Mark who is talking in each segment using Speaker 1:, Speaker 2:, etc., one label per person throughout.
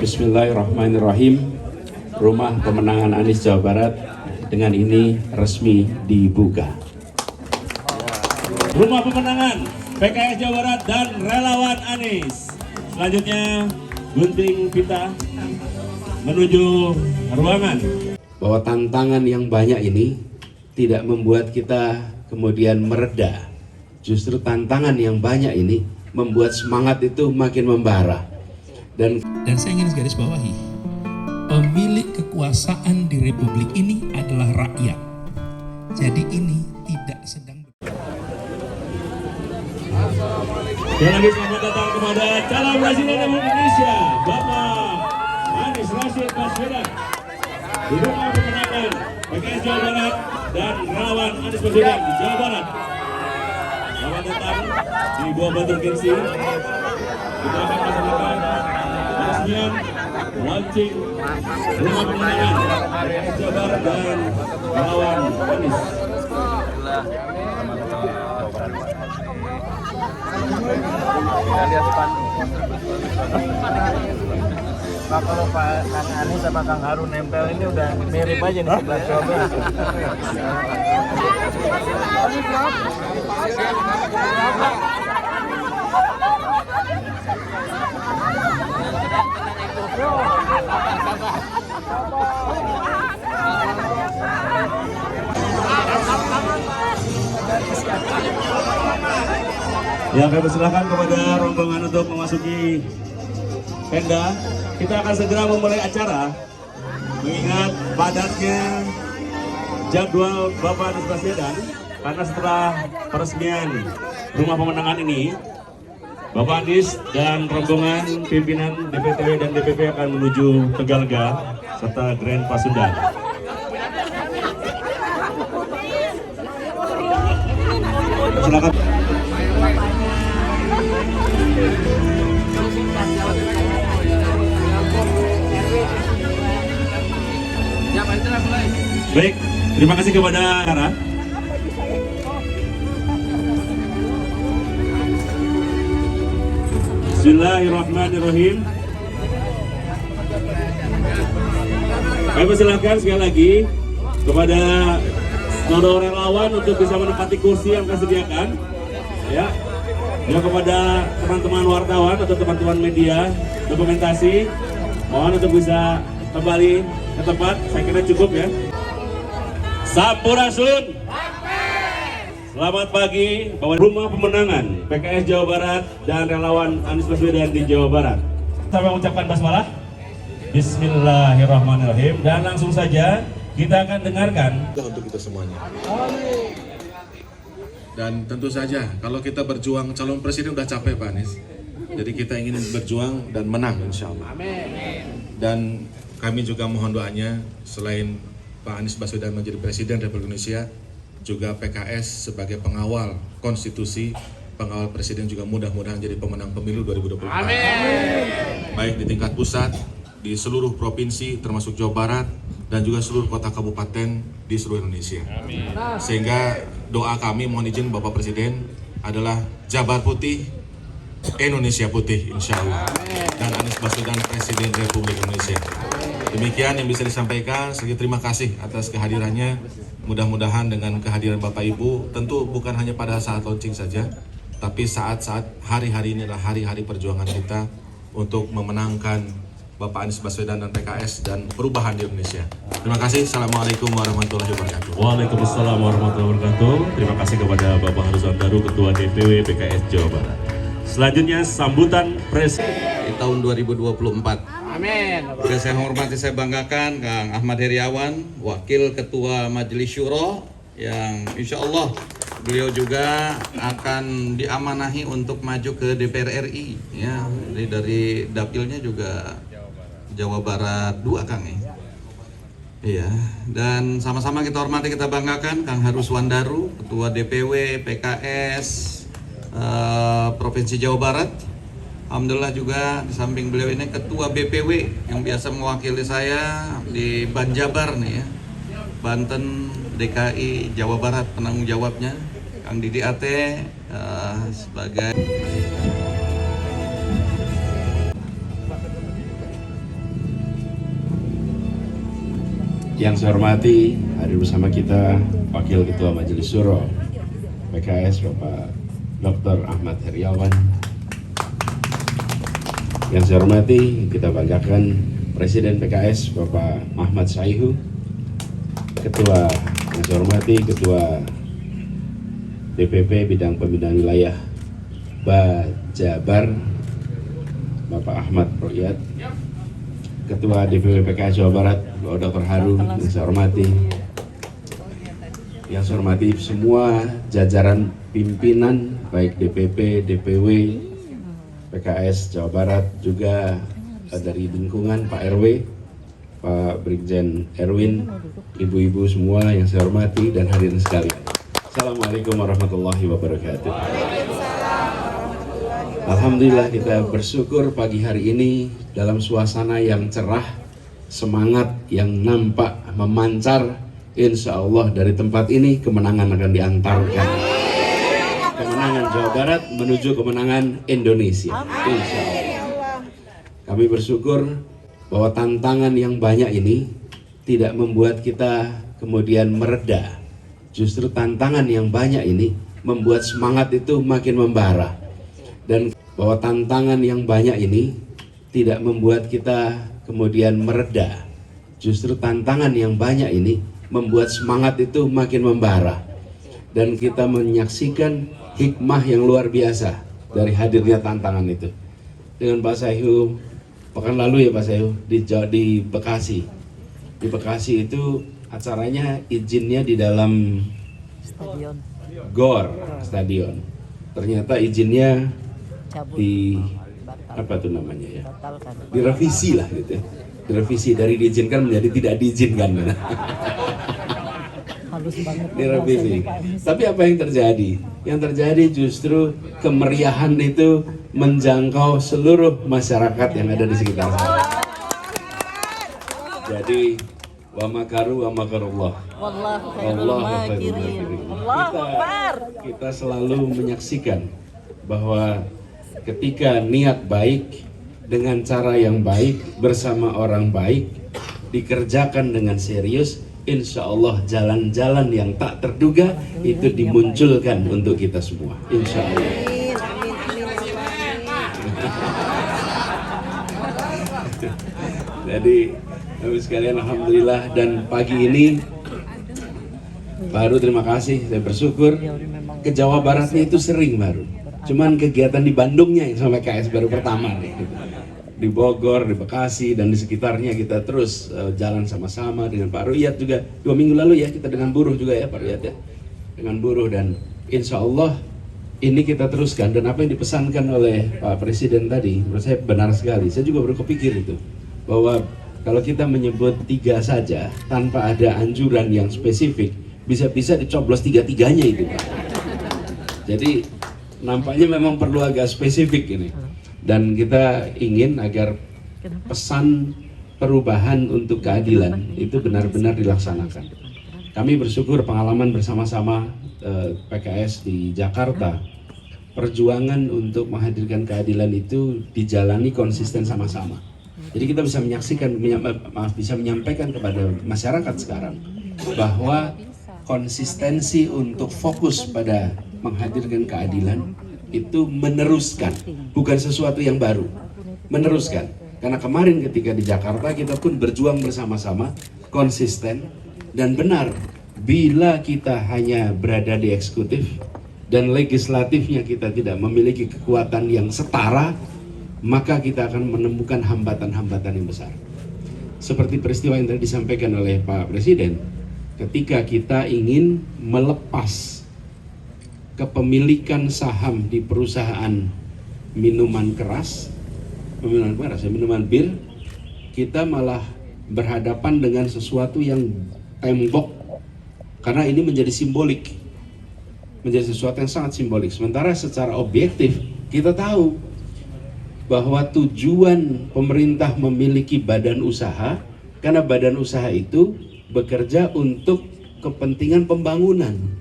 Speaker 1: Bismillahirrahmanirrahim. Rumah pemenangan Anies Jawa Barat dengan ini resmi dibuka. Rumah pemenangan PKS Jawa Barat dan relawan Anies. Selanjutnya gunting pita menuju ruangan. Bahwa tantangan yang banyak ini tidak membuat kita kemudian mereda. Justru tantangan yang banyak ini membuat semangat itu makin membara. Dan
Speaker 2: saya ingin garis bawahi, pemilik kekuasaan di Republik ini adalah rakyat. Jadi ini tidak sedang.
Speaker 1: Sekali lagi selamat datang kepada calon Presiden Republik Indonesia, Bapak Anies Rashid Baswedan. Di rumah pemenangan PKS Jawa Barat dan relawan Anies Baswedan di Jawa Barat. Selamat datang di Buah Batu Gengsi. Kita akan melaksanakan peresmian launching rumah pemenangan PKS Jawa Barat dan relawan Anies.
Speaker 3: Lihat spanduk. Nah, kalau Pak Kang Anies sama Kang Harun nempel ini udah mirip aja nih sebelah coba.
Speaker 1: Ya, kami persilakan kepada rombongan untuk memasuki tenda. Kita akan segera memulai acara, mengingat padatnya jadwal Bapak Anies Baswedan. Karena setelah peresmian rumah pemenangan ini, Bapak Anies dan rombongan pimpinan DPTW dan DPP akan menuju Tegalga serta Grand Pasundan. Silakan. Baik, terima kasih kepada Kara. Bismillahirrahmanirrahim. Kami persilahkan sekali lagi kepada saudara relawan untuk bisa menempati kursi yang kami sediakan. Ya, kepada teman-teman wartawan atau teman-teman media dokumentasi, mohon untuk bisa kembali ke tempat. Saya kira cukup ya. Sampurasun. Selamat pagi, bahwa rumah pemenangan PKS Jawa Barat dan relawan Anies Baswedan di Jawa Barat. Saya mengucapkan basmalah. Bismillahirrahmanirrahim. Dan langsung saja kita akan dengarkan
Speaker 4: untuk kita semuanya. Dan tentu saja kalau kita berjuang calon presiden udah capek Pak Anies. Jadi kita ingin berjuang dan menang insya Allah. Dan kami juga mohon doanya selain Pak Anies Baswedan menjadi Presiden Republik Indonesia, juga PKS sebagai pengawal konstitusi, pengawal presiden juga mudah-mudahan jadi pemenang pemilu 2024. Amin. Baik di tingkat pusat, di seluruh provinsi termasuk Jawa Barat, dan juga seluruh kota kabupaten di seluruh Indonesia. Amin. Sehingga doa kami mohon izin Bapak Presiden adalah Jabar Putih, Indonesia Putih insya Allah. Dan Anies Baswedan Presiden Republik Indonesia. Demikian yang bisa disampaikan. Sekali terima kasih atas kehadirannya. Mudah-mudahan dengan kehadiran Bapak Ibu, tentu bukan hanya pada saat launching saja, tapi saat-saat hari-hari ini adalah hari-hari perjuangan kita untuk memenangkan Bapak Anies Baswedan dan PKS dan perubahan di Indonesia. Terima kasih. Assalamualaikum warahmatullahi wabarakatuh.
Speaker 1: Waalaikumsalam warahmatullahi wabarakatuh. Terima kasih kepada Bapak Haruzan Daru, Ketua DPW PKS Jawa Barat. Selanjutnya sambutan Presiden
Speaker 5: di tahun 2024. Amin. Saya hormati, saya banggakan Kang Ahmad Heriawan, Wakil Ketua Majelis Syuro, yang insya Allah beliau juga akan diamanahi untuk maju ke DPR RI. Ya, dari dapilnya juga Jawa Barat 2 Kang ya. Iya, dan sama-sama kita hormati, kita banggakan Kang Haruswan Daru, Ketua DPW PKS Provinsi Jawa Barat. Alhamdulillah juga di samping beliau ini Ketua BPW yang biasa mewakili saya di Banjabar nih ya, Banten, DKI, Jawa Barat, penanggung jawabnya Kang Didi Ate sebagai
Speaker 6: Yang saya hormati, hadir bersama kita Wakil Ketua Majelis Syuro PKS Bapak Dr. Ahmad Heriawan. Yang saya hormati, kita banggakan Presiden PKS Bapak Ahmad Saihu. Ketua, yang saya hormati Ketua DPP Bidang Pembinaan Wilayah Bajabar Bapak Ahmad Royat. Ketua DPP PKS Jawa Barat Bapak Dr. Haru, yang saya hormati. Yang saya hormati semua jajaran pimpinan baik DPP, DPW, PKS Jawa Barat, juga dari lingkungan Pak RW, Pak Brigjen Erwin, ibu-ibu semua yang saya hormati dan hadirin sekalian. Assalamualaikum warahmatullahi wabarakatuh. Alhamdulillah kita bersyukur pagi hari ini dalam suasana yang cerah, semangat yang nampak memancar. Insya Allah dari tempat ini kemenangan akan diantarkan. Kemenangan Jawa Barat menuju kemenangan Indonesia. Insya Allah. Kami bersyukur bahwa tantangan yang banyak ini tidak membuat kita kemudian mereda. Justru tantangan yang banyak ini membuat semangat itu makin membara. Dan bahwa tantangan yang banyak ini tidak membuat kita kemudian mereda. Justru tantangan yang banyak ini membuat semangat itu makin membara. Dan kita menyaksikan hikmah yang luar biasa dari hadirnya tantangan itu. Dengan Pak Saihu, pekan lalu ya Pak Saihu, di Bekasi. Di Bekasi itu acaranya izinnya di dalam GOR stadion. Ternyata izinnya di apa tuh namanya ya, direvisi lah gitu ya. Direvisi dari diizinkan menjadi tidak diizinkan. Direvisi. Tapi apa yang terjadi? Yang terjadi justru kemeriahan itu menjangkau seluruh masyarakat yang ada di sekitar sana. Jadi wa makaru wa makarullah. Wallahu khairul makirin. Kita selalu menyaksikan bahwa ketika niat baik dengan cara yang baik bersama orang baik dikerjakan dengan serius, insya Allah jalan-jalan yang tak terduga itu dimunculkan untuk kita semua, insya Allah. Jadi Bapak sekalian, alhamdulillah, dan pagi ini baru terima kasih, saya bersyukur ke Jawa Baratnya itu sering baru. Cuman kegiatan di Bandungnya yang sama KS baru pertama nih. Di Bogor, di Bekasi, dan di sekitarnya kita terus jalan sama-sama dengan Pak Ruyat juga. 2 minggu lalu ya kita dengan buruh juga ya Pak Ruyat ya. Dengan buruh, dan insya Allah ini kita teruskan. Dan apa yang dipesankan oleh Pak Presiden tadi menurut saya benar sekali. Saya juga baru kepikir itu, bahwa kalau kita menyebut 3 saja tanpa ada anjuran yang spesifik, bisa-bisa dicoblos 3-3-nya itu Pak. Jadi nampaknya memang perlu agak spesifik ini. Dan kita ingin agar pesan perubahan untuk keadilan itu benar-benar dilaksanakan. Kami bersyukur pengalaman bersama-sama PKS di Jakarta, perjuangan untuk menghadirkan keadilan itu dijalani konsisten sama-sama. Jadi kita bisa menyaksikan, bisa menyampaikan kepada masyarakat sekarang bahwa konsistensi untuk fokus pada menghadirkan keadilan itu meneruskan, bukan sesuatu yang baru, meneruskan. Karena kemarin ketika di Jakarta kita pun berjuang bersama-sama, konsisten, dan benar, bila kita hanya berada di eksekutif dan legislatifnya kita tidak memiliki kekuatan yang setara, maka kita akan menemukan hambatan-hambatan yang besar. Seperti peristiwa yang tadi disampaikan oleh Pak Presiden, ketika kita ingin melepas kepemilikan saham di perusahaan minuman keras, minuman bir, kita malah berhadapan dengan sesuatu yang tembok, karena ini menjadi simbolik, menjadi sesuatu yang sangat simbolik. Sementara secara objektif kita tahu bahwa tujuan pemerintah memiliki badan usaha, karena badan usaha itu bekerja untuk kepentingan pembangunan.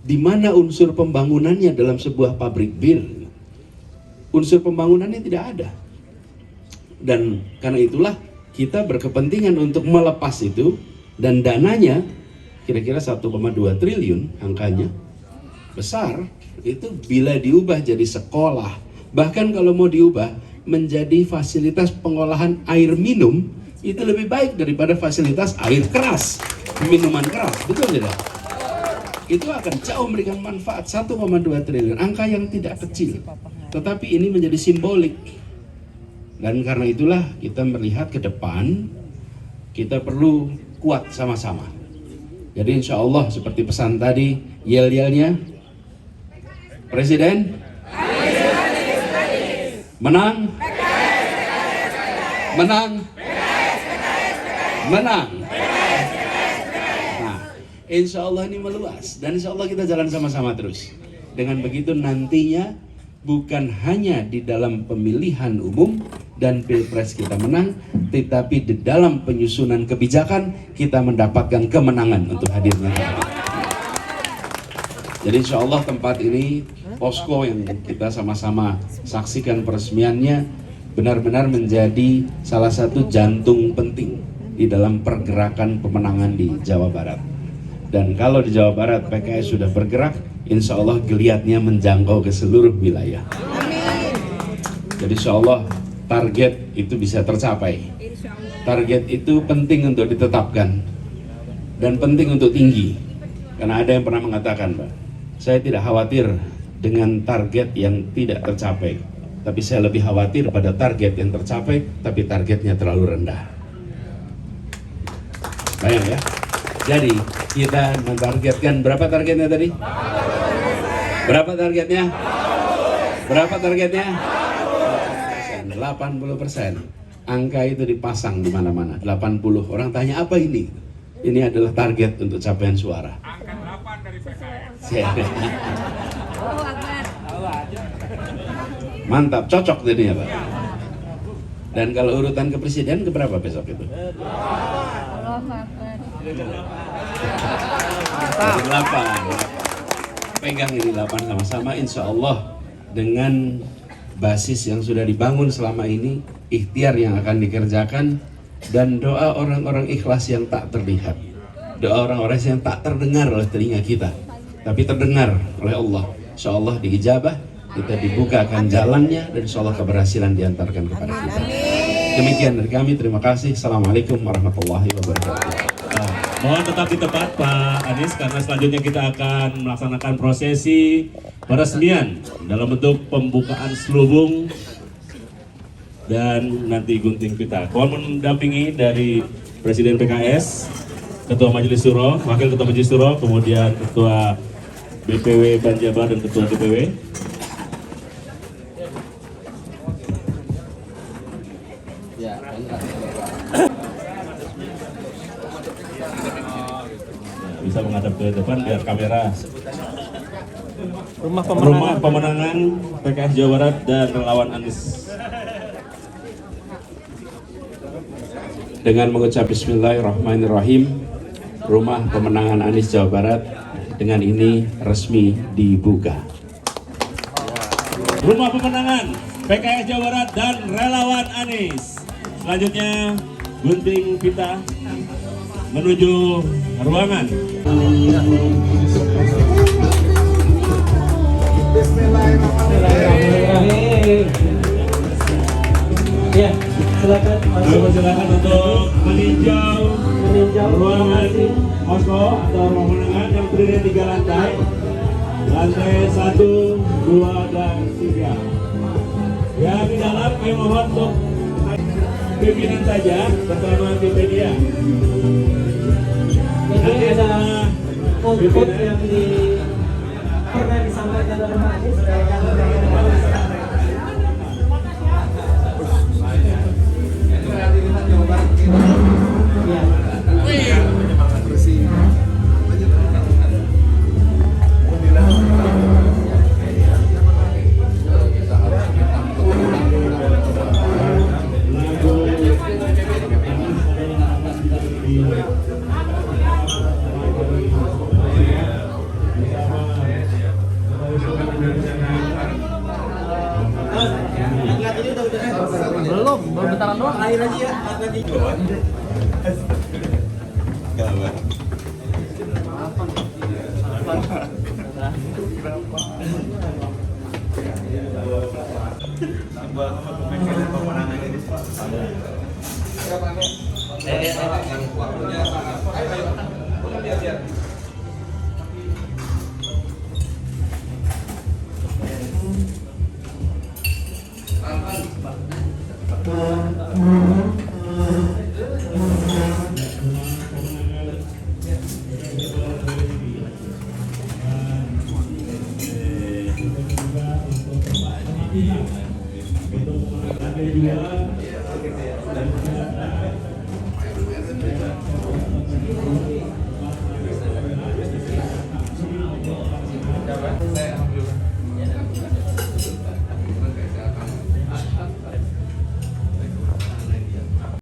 Speaker 6: Di mana unsur pembangunannya dalam sebuah pabrik bir? Unsur pembangunannya tidak ada. Dan karena itulah kita berkepentingan untuk melepas itu, Dan dananya kira-kira 1,2 triliun angkanya, besar. Itu bila diubah jadi sekolah, bahkan kalau mau diubah menjadi fasilitas pengolahan air minum, itu lebih baik daripada fasilitas air keras, minuman keras, betul tidak? Itu akan jauh memberikan manfaat. 1,2 triliun, angka yang tidak kecil, tetapi ini menjadi simbolik. Dan karena itulah kita melihat ke depan, kita perlu kuat sama-sama. Jadi insya Allah seperti pesan tadi, yel-yelnya Presiden menang, menang, menang. Nah, insya Allah ini meluas dan insya Allah kita jalan sama-sama terus. Dengan begitu nantinya bukan hanya di dalam pemilihan umum dan pilpres kita menang, tetapi di dalam penyusunan kebijakan kita mendapatkan kemenangan untuk hadirnya. Jadi insya Allah tempat ini, posko yang kita sama-sama saksikan peresmiannya, benar-benar menjadi salah satu jantung penting di dalam pergerakan pemenangan di Jawa Barat. Dan kalau di Jawa Barat PKS sudah bergerak, insya Allah geliatnya menjangkau ke seluruh wilayah. Jadi insya Allah target itu bisa tercapai. Target itu penting untuk ditetapkan dan penting untuk tinggi. Karena ada yang pernah mengatakan, Pak, saya tidak khawatir dengan target yang tidak tercapai, tapi saya lebih khawatir pada target yang tercapai tapi targetnya terlalu rendah. Bayang ya. Jadi kita mentargetkan, berapa targetnya tadi? Berapa targetnya? Berapa targetnya? 80%. Angka itu dipasang di mana-mana. 80. Orang tanya apa ini? Ini adalah target untuk capaian suara. Mantap, cocok jadinya Pak. Dan kalau urutan ke presiden ke berapa besok itu? 8. Pegang ini 8 sama-sama, insya Allah dengan basis yang sudah dibangun selama ini, ikhtiar yang akan dikerjakan, dan doa orang-orang ikhlas yang tak terlihat, doa orang-orang yang tak terdengar oleh telinga kita, tapi terdengar oleh Allah. Insya Allah diijabah, kita dibukakan jalannya, dan insya Allah keberhasilan diantarkan kepada kita. Demikian dari kami, terima kasih. Assalamualaikum warahmatullahi wabarakatuh.
Speaker 1: Mohon tetap di tempat Pak Anies, karena selanjutnya kita akan melaksanakan prosesi peresmian dalam bentuk pembukaan selubung dan nanti gunting pita. Mohon mendampingi dari Presiden PKS, Ketua Majelis Syuro, Wakil Ketua Majelis Syuro, kemudian Ketua BPW Banjabar dan Ketua DPW. Bisa menghadap ke depan biar kamera. Rumah pemenangan PKS Jawa Barat dan relawan Anies.
Speaker 6: Dengan mengucap Bismillahirrahmanirrahim, rumah pemenangan Anies Jawa Barat dengan ini resmi dibuka.
Speaker 1: Rumah pemenangan PKS Jawa Barat dan relawan Anies. Selanjutnya gunting pita menuju ruangan.
Speaker 7: Bismillahirrahmanirrahim. Ya, silakan masuk.
Speaker 1: Silakan untuk meninjau ruangan posko atau ruang pemenangan yang terdiri 3 lantai. Lantai 1, 2, dan 3. Ya, di dalam kami mohon untuk pimpinan saja bersama tim media.
Speaker 7: Ini ada output yang pernah disampaikan oleh Pak Anies. Belum bentaran doang, air aja ya.
Speaker 5: Yang waktunya sangat